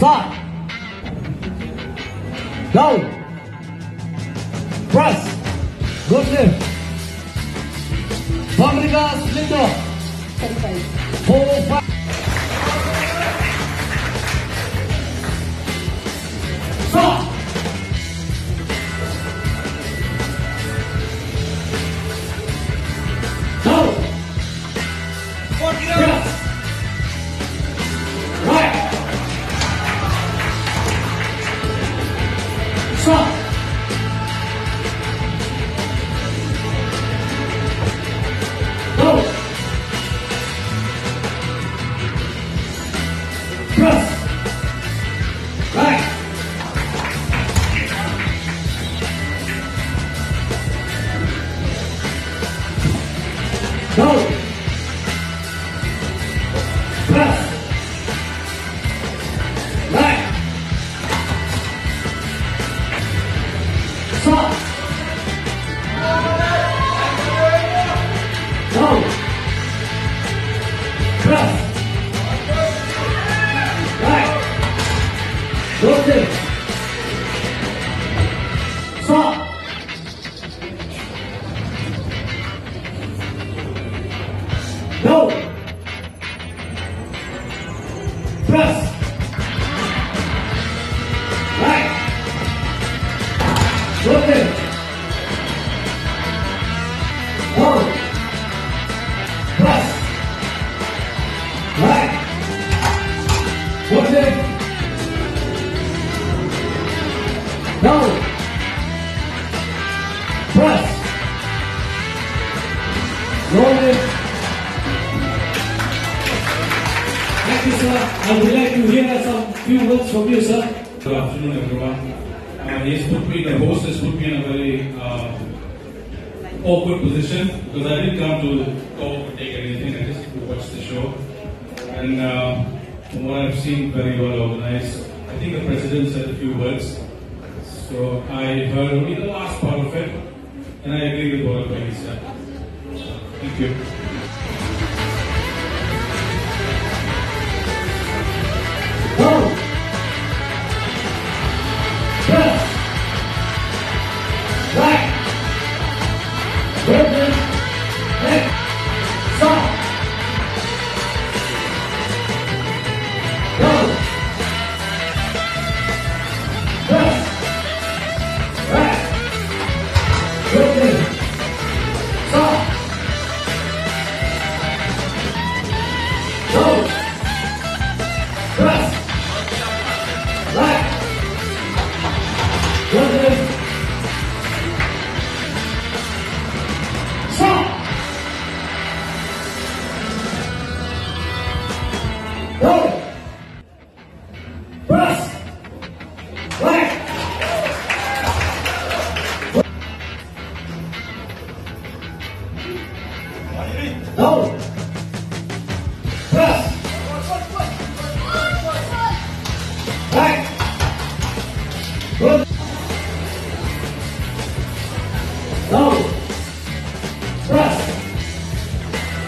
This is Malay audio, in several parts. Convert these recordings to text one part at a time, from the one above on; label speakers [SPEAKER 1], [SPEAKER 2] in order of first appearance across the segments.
[SPEAKER 1] Stop. Down. Press. Good lift. Fabregas Lindo. 4, 5. Stop. Down. Press. Right. Stop. Go. Press. Right. Go. Press. Right. Stop. Go. Press. Right. Good lift. Stop. Go. Press. Right. Good lift. Go. Press. Right. Good lift. Go. Press. Roll it.
[SPEAKER 2] Thank you, sir. I would like to hear some few words from you, sir.
[SPEAKER 3] Good afternoon, everyone. The host has put me in a very awkward position because I didn't come to talk or take anything. I just watched the show, and from what I've seen, very well organized. I think the president said a few words, so I heard only the last part of it, and I agree with what he said. Thank you.
[SPEAKER 1] Go. Press. Right. Good lift. Left. Stop. Go. Press. Right. Good lift. Stop. Go. Press. Right. Good lift. Stop. Go. Press. Right. Go. Press. Right. Good. Go. Press.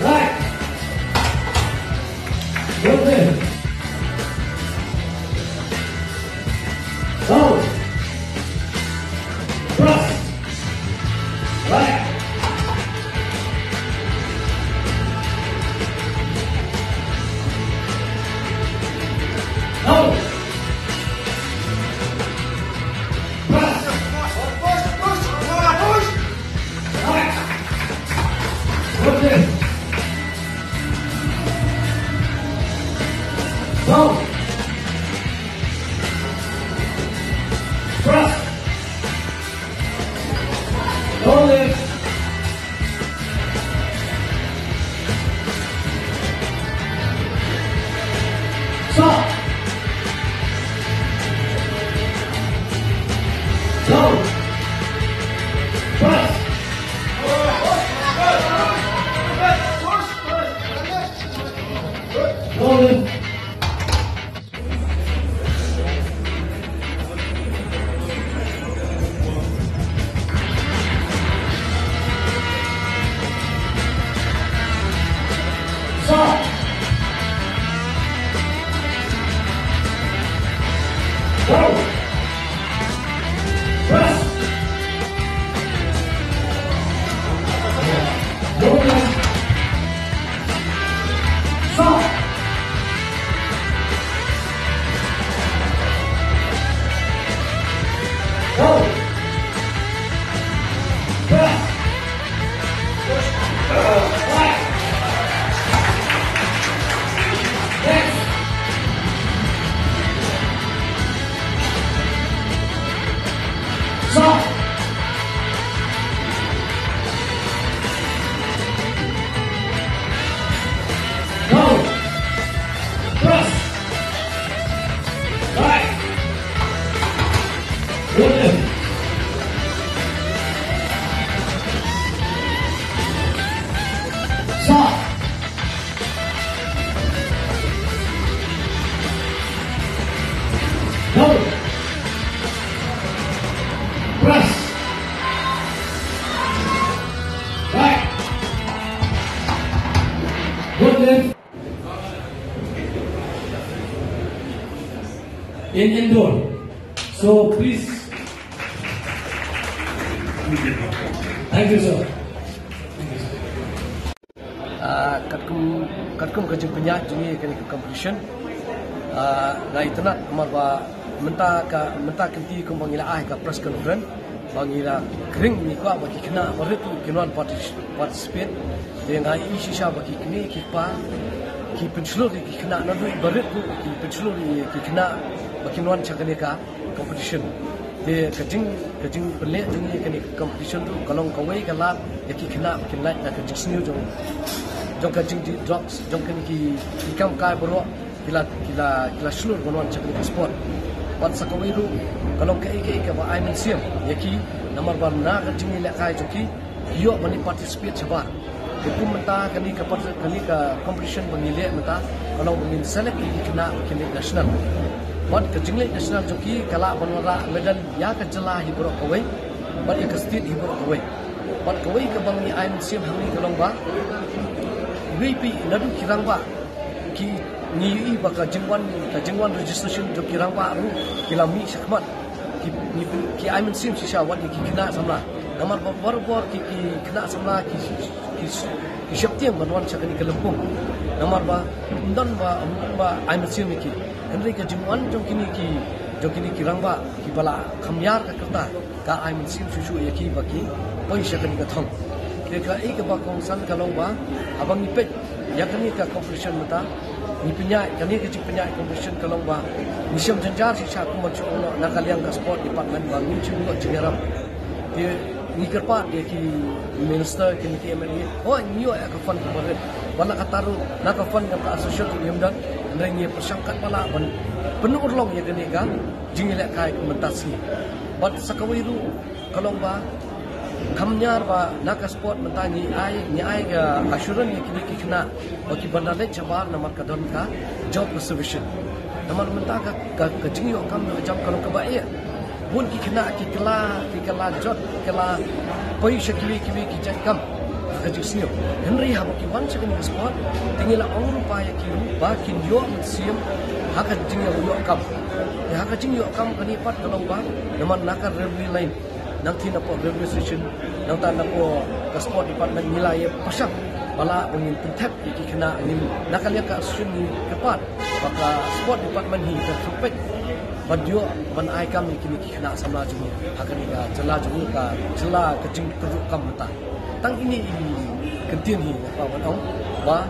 [SPEAKER 1] Right. Good lift. Go. Press. Right. Go. Press. Right. Good lift. Go. Press. Go lift. Stop. Go. Press. Go lift. Stop. Go. Press. Right. Good lift.
[SPEAKER 2] In indoor. So please. Thank you, sir.
[SPEAKER 4] Katkum kajing penyak jungi kini competition. Ngai tenak marba menta kenti kum bangila ka press conference bangila kring ni ko bagi kena baritu kinuan participate de ngai isha bagi kini kipa ki penchlo ki kena na baritu ki penchlo ki kena bagi nuan chakane ka competition de kajing pelek jungi kini competition tu kalong kawai kala yaki kena kinlai na kajing sniu jong kajing di drops jong kini ki ikam kai bro kila slur gonon chakani sport pat sakawiru kalau ke ba ai museum yaki nomor barna kajing ni lakai joki yo bani participate sabar itu menta kani ka competition bangile menta kalau bangin select kena kini national pat kajing national joki kala banwara medal ya ka jala hibro kawai pat ya ka state hibro kawai pat kawai ka bangi ai museum hangi kalong ba VP nadu kirang ba ki ni baka jingwan registration jo kirang ba ru kilami sakmat ki I mean sim sisa wat ki kena samla namar bor ki kena samla ki syaptiang banwan sakani kelempung namar ba undan ba I mean sim ki henry ka jingwan jo kini kirang ba ki bala khamyar ka kerta ka I mean sim susu yaki baki poi sakani ka thong Keka ika ba kong san kalong ba abang nipet ya kani ka competition mata ni penyai kani ka cik penyai competition kalong ba ni syam janjar si sya ku macu ono nakaliang ka sport department ba ni cik ngo cingaram dia ni kerpa dia ki minister kini ki MLA oh ni yo ka fund ka bare wala ka taru na ka fund ka associate ni mdan ndai ni persangkat bala ban penuh urlong ya kani ka jingile kai komentasi bat sakawiru kalong ba kamnyar ba naka sport mentani ni ai ga assurance ni kini kena bagi bandar jabar namar kadon ka job reservation namar menta ka jingi kam jam kalau ka bae bun ki kena ki kala job kala poi shakli ki jakam ka jisnio henry ha ki wan sekali sport tingila ong pa ya ki ba kin yo museum haka jingi yo kam ya haka jingi yo kam kani pat kalau ba namar naka railway line nanti na po railway station nang tan na po ka sport department nilai pasang bala bangin pentap iki kena ni nakalian ka asun ni kepat baka sport department hi ka supet badio ban ai kam ni kini kena samla jumi hakani ka jela jumi ka jela kejing teruk kam mata tang ini kentin hi apa batong ba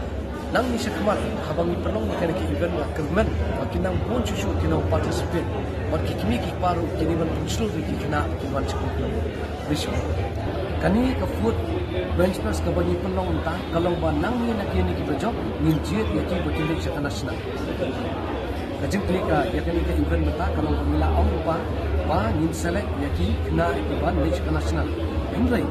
[SPEAKER 4] nang ni sakmat habang ni penong ni kana ki event na kermen bakinang pun cucu kena participate bagi kimi ki paru kini ban pensul ki kena kiwan cukup risiko kani ka food bench press ka bagi penong ta kalau ba nang ni nak ni ki job ni je ya ki betul sa national kajing klik ya kani ka event mata kalau mila ong ba ni select ya ki kena ki ban ni sa national indrai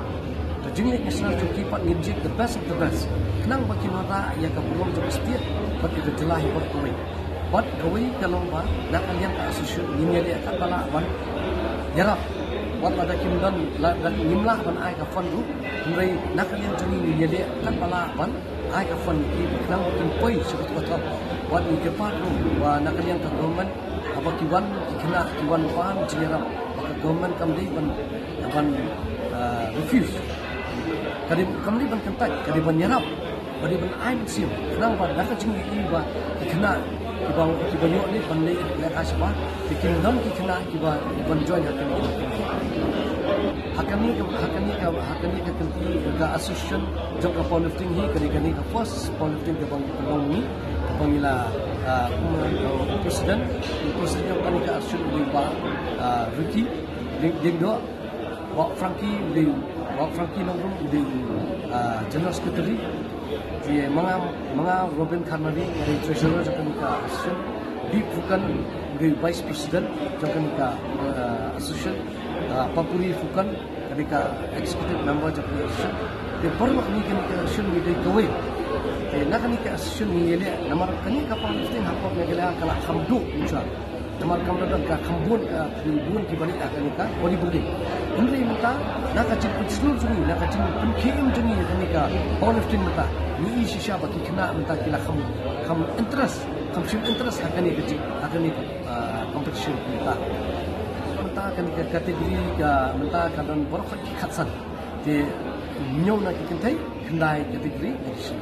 [SPEAKER 4] kajing national joki pat ni je the best of the best kenang bagi nora ya ka belum job setiap bagi kejelah hibat kuwi bat kawai kalau ba nak kalian ka associate ni dia ka bala ban yarap wat ada kimdan dan nimla ban ai ka fund ru mulai nak kalian jani ni dia kan bala ban ai ka fund ki kenang kin poi sebut kota wat ni ke pat ru wa nak kalian ka government apa kiwan kena kiwan pan jirap ka government kamdi ban refuse kadi ban kentai kadi ban yarap bagi ban ai museum kenang ba nak jingi iba kena ibang kibanyo ni banle na asba bikin dam ki kena iba iban join hakani ka kanti ga association jog ka powerlifting hi kani ka first powerlifting ka bang ni pangila president kani ka association ni ba Ricky Dingdo Frankie nongrum di general secretary di mga Robin Carnary dari treasurer jangka ka association di Fukan di vice president jangka ka association Papuri Fukan dari ka executive member jangka association di baru ni ka association di Kuwait nak ni ke asun ni le namar kani kapal mesti hapok ne gela kala khamdu insya namar kam dan ka khambun bun ki bani akan ka body building henry mata nak kacip seluruh sungi nak kacip kim jeni kani ka powerlifting mata ni shisha baki kena mata kila kham interest akan ni kecil akan ni competition mata akan kategori ka menta kadan borok khatsan di nyau nak kentai kendai kategori edition